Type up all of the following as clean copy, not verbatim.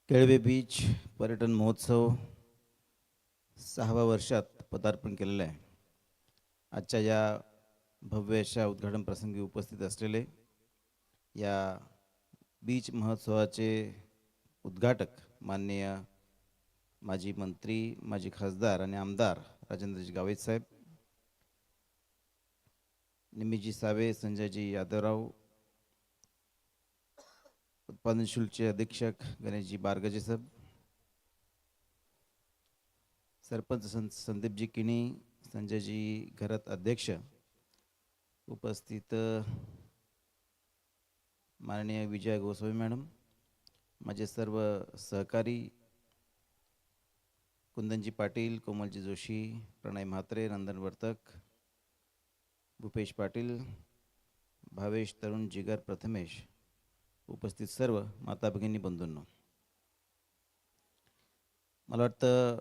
Kelve beach पर्यटन महोत्सव 6व्या वर्षात पदार्पण केलेलं आहे. आजच्या या भव्य अशा उद्घाटन प्रसंगी उपस्थित असलेले या बीच महोत्सवाचे उद्घाटक माननीय माजी मंत्री, माजी खासदार आणि आमदार राजेंद्रजी गावित साहेब, निमीजी सावे, संजयजी यादवराव, उत्पादन शुल्कचे अधीक्षक गणेशजी बारगजे साहेब, सरपंच संदीपजी किणी, संजयजी घरत अध्यक्ष, उपस्थित माननीय विजय गोस्वामी मॅडम, माझे सर्व सहकारी कुंदनजी पाटील, कोमलजी जोशी, प्रणय म्हात्रे, नंदन वर्तक, भूपेश पाटील, भावेश तरुण जिगर प्रथमेश, उपस्थित सर्व माता भगिनी बंधूंनो, मला वाटतं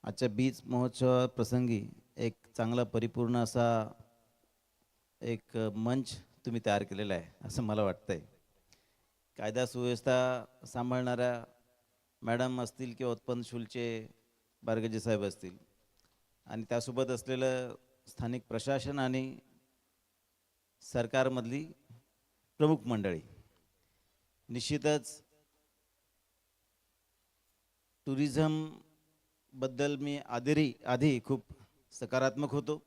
आजच्या बीच महोत्सव प्रसंगी एक चांगला परिपूर्ण असा एक मंच तुम्ही तयार केलेला आहे असं मला वाटतंय. कायदा सुव्यवस्था सांभाळणाऱ्या मॅडम असतील किंवा उत्पन्न शुल्कचे बारगजे साहेब असतील आणि त्यासोबत असलेलं स्थानिक प्रशासन आणि सरकारमधली प्रमुख मंडळी, निश्चितच टुरिझमबद्दल मी आधी खूप सकारात्मक होतो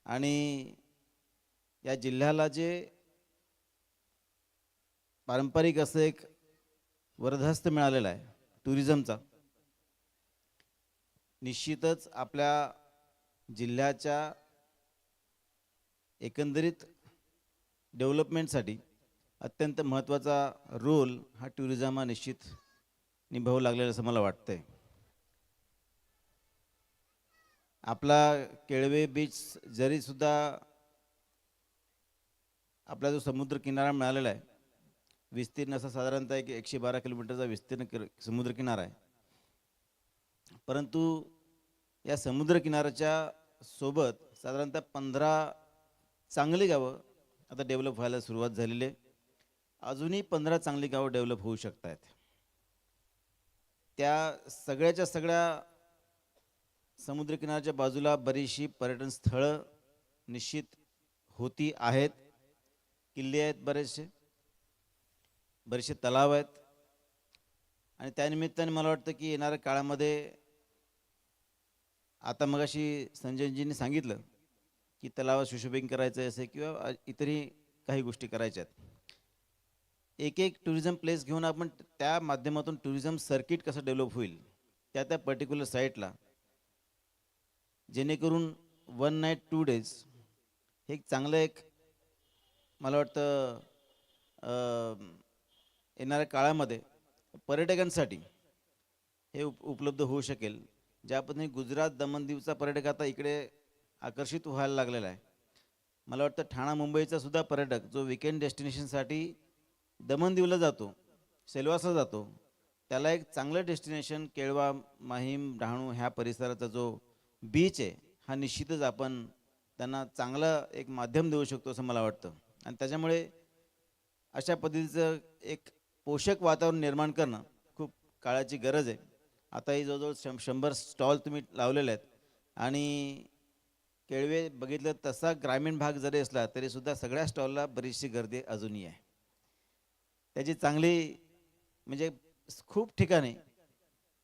आणि या जिल्ह्याला जे पारंपरिक असं एक वरदहस्त मिळालेला आहे टुरिझमचा, निश्चितच आपल्या जिल्ह्याच्या एकंदरीत डेव्हलपमेंटसाठी अत्यंत महत्त्वाचा रोल हा टुरिझम हा निश्चित निभावू लागलेला असं मला वाटतंय. आपला केळवे बीच जरीसुद्धा आपला जो समुद्र किनारा मिळालेला आहे, विस्तीर्ण असा साधारणतः 112 किलोमीटरचा विस्तीर्ण समुद्र किनारा आहे, परंतु या समुद्र किनाऱ्याच्या सोबत साधारणतः 15 चांगली गावं आता डेव्हलप व्हायला सुरुवात झालेली आहे. अजूनही 15 चांगली गावं डेव्हलप होऊ शकत आहेत. त्या सगळ्याच्या सगळ्या समुद्रकिनाऱ्याच्या बाजूला बरीचशी पर्यटन स्थळं निश्चित होती आहेत. किल्ले आहेत, बरेचसे तलाव आहेत आणि त्यानिमित्ताने मला वाटतं की येणाऱ्या काळामध्ये आता मगाशी संजयजींनी सांगितलं की तलावात सुशोभीकरण करायचं असे किंवा इतरही काही गोष्टी करायच्या आहेत. एक टुरिझम प्लेस घेऊन आपण त्या माध्यमातून टुरिझम सर्किट कसं डेव्हलप होईल त्या पर्टिक्युलर साईटला, जेणेकरून 1 नाईट 2 डेज हे एक चांगलं एक मला वाटतं येणाऱ्या काळामध्ये पर्यटकांसाठी हे उपलब्ध होऊ शकेल. ज्या पद्धतीने गुजरात, दमण, दीवचा पर्यटक आता इकडे आकर्षित व्हायला लागलेला आहे. मला वाटतं ठाणा मुंबईचा सुद्धा पर्यटक जो विकेंड डेस्टिनेशनसाठी दमण दीवला जातो, सेलवासला जातो, त्याला एक चांगलं डेस्टिनेशन केळवा, माहीम, डहाणू ह्या परिसराचा जो बीच आहे हा निश्चितच आपण त्यांना चांगलं एक माध्यम देऊ शकतो असं मला वाटतं. आणि त्याच्यामुळे अशा पद्धतीचं एक पोषक वातावरण निर्माण करणं खूप काळाची गरज आहे. आताही जवळजवळ 100 स्टॉल तुम्ही लावलेले आहेत आणि केळवे बघितलं तसा ग्रामीण भाग जरी असला तरीसुद्धा सगळ्या स्टॉलला बरीचशी गर्दी अजूनही आहे. त्याची चांगली म्हणजे खूप ठिकाणी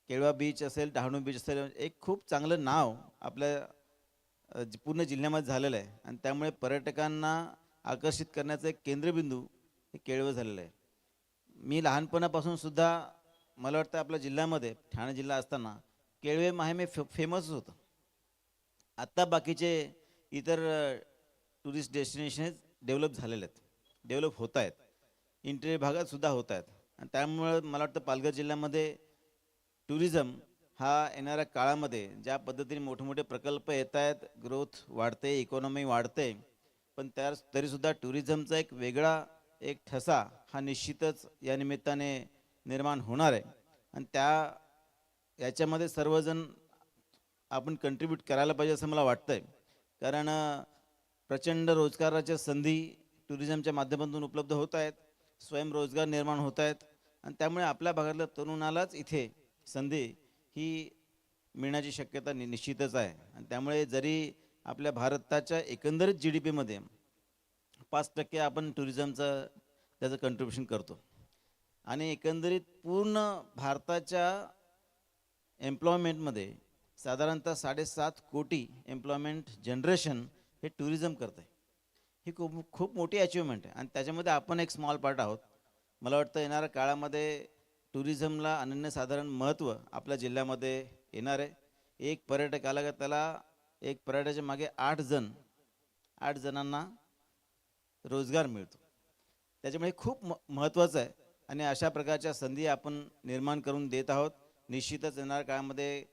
केळवा बीच असेल, डहाणू बीच असेल, एक खूप चांगलं नाव आपल्या पूर्ण जिल्ह्यामध्ये झालेलं आहे आणि त्यामुळे पर्यटकांना आकर्षित करण्याचं एक केंद्रबिंदू हे केळवं झालेलं आहे. मी लहानपणापासून सुद्धा मला वाटतं आपल्या जिल्ह्यामध्ये ठाणे जिल्हा असताना केळवे माहीम हे फेमसच होतं. आत्ता बाकीचे इतर टुरिस्ट डेस्टिनेशन डेव्हलप झालेले आहेत, डेव्हलप होत आहेत, इंटेरियर भागात सुद्धा होत आहेत आणि त्यामुळं मला वाटतं पालघर जिल्ह्यामध्ये टुरिझम हा येणाऱ्या काळामध्ये ज्या पद्धतीने मोठे मोठे प्रकल्प येत आहेत, ग्रोथ वाढते, इकॉनॉमी वाढते, पण तरीसुद्धा टुरिझमचा एक वेगळा एक ठसा हा निश्चितच या निमित्ताने निर्माण होणार आहे आणि याच्यामध्ये सर्वजण आपण कंट्रीब्यूट करायला पाहिजे असं मला वाटतंय. कारण प्रचंड रोजगाराच्या संधी टुरिझमच्या माध्यमातून उपलब्ध होत आहेत, स्वयंरोजगार निर्माण होत आहेत आणि त्यामुळे आपल्या भागातल्या तरुणालाच इथे संधी ही मिळण्याची शक्यता निश्चितच आहे. आणि त्यामुळे जरी आपल्या भारताच्या एकंदरीत GDPमध्ये 5% आपण टुरिझमचं त्याचं कंट्रीब्युशन करतो आणि एकंदरीत पूर्ण भारताच्या एम्प्लॉयमेंटमध्ये साधारणतः 7.5 कोटी एम्प्लॉयमेंट जनरेशन हे टुरिझम करत आहे. ही खूप खूप मोठी अचिव्हमेंट आहे आणि त्याच्यामध्ये आपण एक स्मॉल पार्ट आहोत. मला वाटतं येणाऱ्या काळामध्ये टुरिझमला अनन्यसाधारण महत्त्व आपल्या जिल्ह्यामध्ये येणार आहे. एक पर्यटक आला का त्याला एक पर्यटकाच्या मागे 8 जणांना रोजगार मिळतो. त्याच्यामुळे खूप महत्त्वाचं आहे आणि अशा प्रकारच्या संधी आपण निर्माण करून देत आहोत. निश्चितच येणाऱ्या काळामध्ये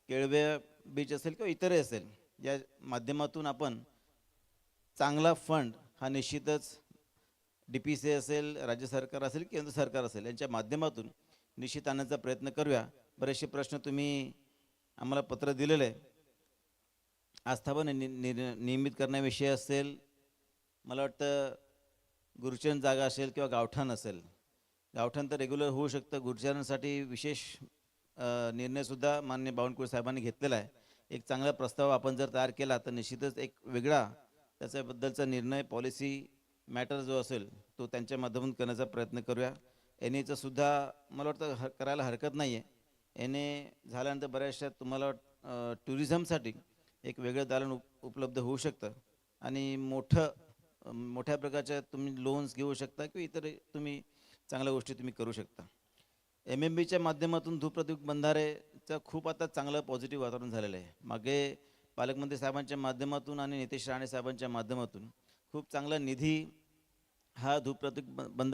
केळवे बीच असेल किंवा इतरही असेल, या माध्यमातून आपण चांगला फंड हा निश्चितच DPC असेल, राज्य सरकार असेल, केंद्र सरकार असेल, यांच्या माध्यमातून निश्चित आणण्याचा प्रयत्न करूया. बरेचसे प्रश्न तुम्ही आम्हाला पत्र दिलेलं आहे. आस्थापन नियमित करण्याविषयी असेल, मला वाटतं गुरुचरण जागा असेल किंवा गावठाण असेल. गावठाण तर रेग्युलर होऊ शकतं. गुरुचरणसाठी विशेष निर्णयसुद्धा माननीय बावनकुळे साहेबांनी घेतलेला आहे. एक चांगला प्रस्ताव आपण जर तयार केला तर निश्चितच एक वेगळा त्याच्याबद्दलचा निर्णय, पॉलिसी मॅटर जो असेल तो त्यांच्या माध्यमातून करण्याचा प्रयत्न करूया. NAचं सुद्धा मला वाटतं करायला हरकत नाही आहे. NA झाल्यानंतर बऱ्याचशा तुम्हाला टुरिझमसाठी एक वेगळं दालन उपलब्ध होऊ शकतं आणि मोठ्या प्रकारच्या तुम्ही लोन्स घेऊ शकता किंवा इतर तुम्ही चांगल्या गोष्टी तुम्ही करू शकता. MMBच्या माध्यमातून धूपप्रदीप बंधारेचं खूप आता चांगलं पॉझिटिव्ह वातावरण झालेलं आहे. मागे पालकमंत्री साहेबांच्या माध्यमातून आणि नितेश राणे साहेबांच्या माध्यमातून खूप चांगला निधी हा धूपप्रदीप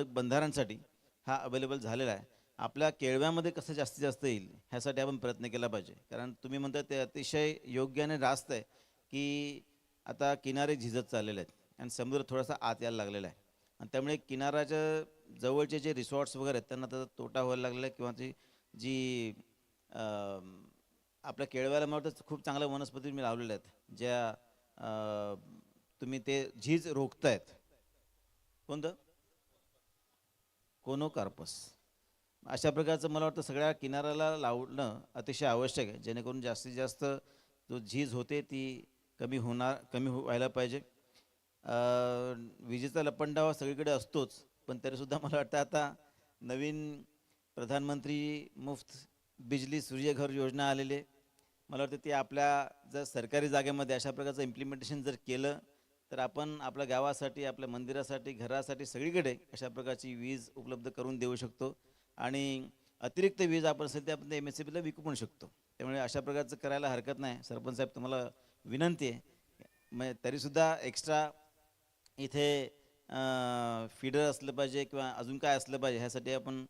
बंधाऱ्यांसाठी हा अवेलेबल झालेला आहे. आपल्या केळव्यामध्ये कसं जास्तीत जास्त येईल ह्यासाठी आपण प्रयत्न केला पाहिजे. कारण तुम्ही म्हणता ते अतिशय योग्य आणि रास्त आहे की आता किनारे झिजत चाललेले आहेत आणि समुद्र थोडासा आत यायला लागलेला आहे आणि त्यामुळे किनाऱ्याच्या जवळचे जे रिसॉर्ट्स वगैरे आहेत त्यांना त्याचा तोटा व्हायला लागलेला आहे किंवा ती जी आपल्या केळव्याला मला वाटतं खूप चांगल्या वनस्पती तुम्ही लावलेल्या आहेत ज्या तुम्ही ते झीज रोखतायत. कोणतं? कोनोकार्पस. अशा प्रकारचं मला वाटतं सगळ्या किनाऱ्याला लावणं अतिशय आवश्यक आहे, जेणेकरून जास्तीत जास्त जो झीज होते ती कमी व्हायला पाहिजे. विजेचा लपंडाव सगळीकडे असतोच, पण तरीसुद्धा मला वाटतं आता नवीन प्रधानमंत्री मुफ्त बिजली सूर्यघर योजना आलेली आहे. मला वाटतं ती आपल्या जर सरकारी जागेमध्ये अशा प्रकारचं इम्प्लिमेंटेशन जर केलं तर आपण आपल्या गावासाठी, आपल्या मंदिरासाठी, घरासाठी सगळीकडे अशा प्रकारची वीज उपलब्ध करून देऊ शकतो आणि अतिरिक्त वीज आपण असेल ते आपण MSEBीला विकू पण शकतो. त्यामुळे अशा प्रकारचं करायला हरकत नाही. सरपंच साहेब तुम्हाला विनंती आहे, मग तरीसुद्धा एक्स्ट्रा इथे फीडर असलं पाहिजे किंवा अजून काय असलं पाहिजे ह्यासाठी आपण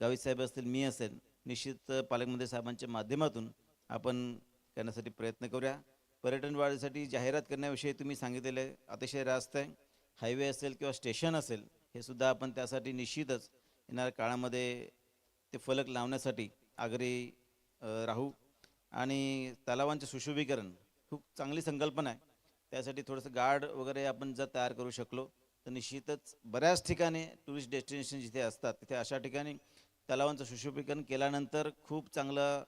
गावित साहेब असतील, मी असेल, निश्चित पालकमंत्री साहेबांच्या माध्यमातून आपण करण्यासाठी प्रयत्न करूया. पर्यटन वाढीसाठी जाहिरात करण्याविषयी तुम्ही सांगितलेले अतिशय रास्त आहे. हायवे असेल किंवा स्टेशन असेल हे सुद्धा आपण त्यासाठी निश्चितच येणाऱ्या काळामध्ये ते फलक लावण्यासाठी आग्रही राहू. आणि तलावांचे सुशोभीकरण खूप चांगली संकल्पना आहे. त्यासाठी थोडंसं गार्ड वगैरे आपण जर तयार करू शकलो तर निश्चितच बऱ्याच ठिकाणी टुरिस्ट डेस्टिनेशन जिथे असतात तिथे अशा ठिकाणी तलावांचं सुशोभीकरण केल्यानंतर खूप चांगलं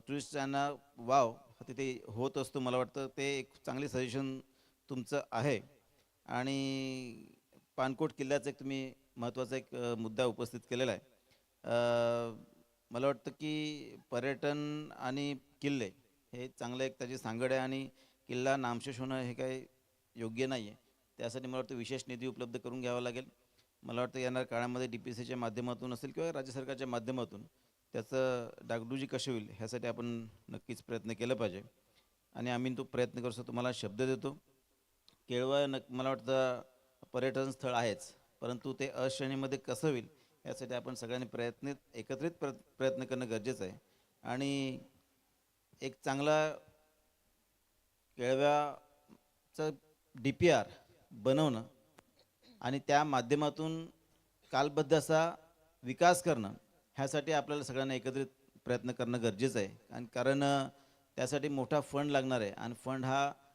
टुरिस्टांना वाव तिथे होत असतो. मला वाटतं ते एक चांगली सजेशन तुमचं आहे. आणि पानकोट किल्ल्याचा एक तुम्ही महत्त्वाचा एक मुद्दा उपस्थित केलेला आहे. मला वाटतं की पर्यटन आणि किल्ले हे चांगलं एक त्याची सांगड आहे आणि किल्ला नामशेष होणं हे काही योग्य नाही आहे. त्यासाठी मला वाटतं विशेष निधी उपलब्ध करून घ्यावा लागेल. मला वाटतं येणाऱ्या काळामध्ये DPCच्या माध्यमातून असेल किंवा राज्य सरकारच्या माध्यमातून त्याचं डागडुजी कशी होईल ह्यासाठी आपण नक्कीच प्रयत्न केला पाहिजे आणि आम्ही तो प्रयत्न करतो. तुम्हाला शब्द देतो. केळवं मला वाटतं पर्यटन स्थळ आहेच, परंतु ते श्रेणीमध्ये कसं होईल यासाठी आपण सगळ्यांनी एकत्रित प्रयत्न करणं गरजेचं आहे. आणि एक चांगला केळव्याचं DPR बनवणं आणि त्या माध्यमातून कालबद्ध असा विकास करणं ह्यासाठी आपल्याला सगळ्यांना एकत्रित प्रयत्न करणं गरजेचं आहे. आणि कारण त्यासाठी मोठा फंड लागणार आहे आणि फंड हा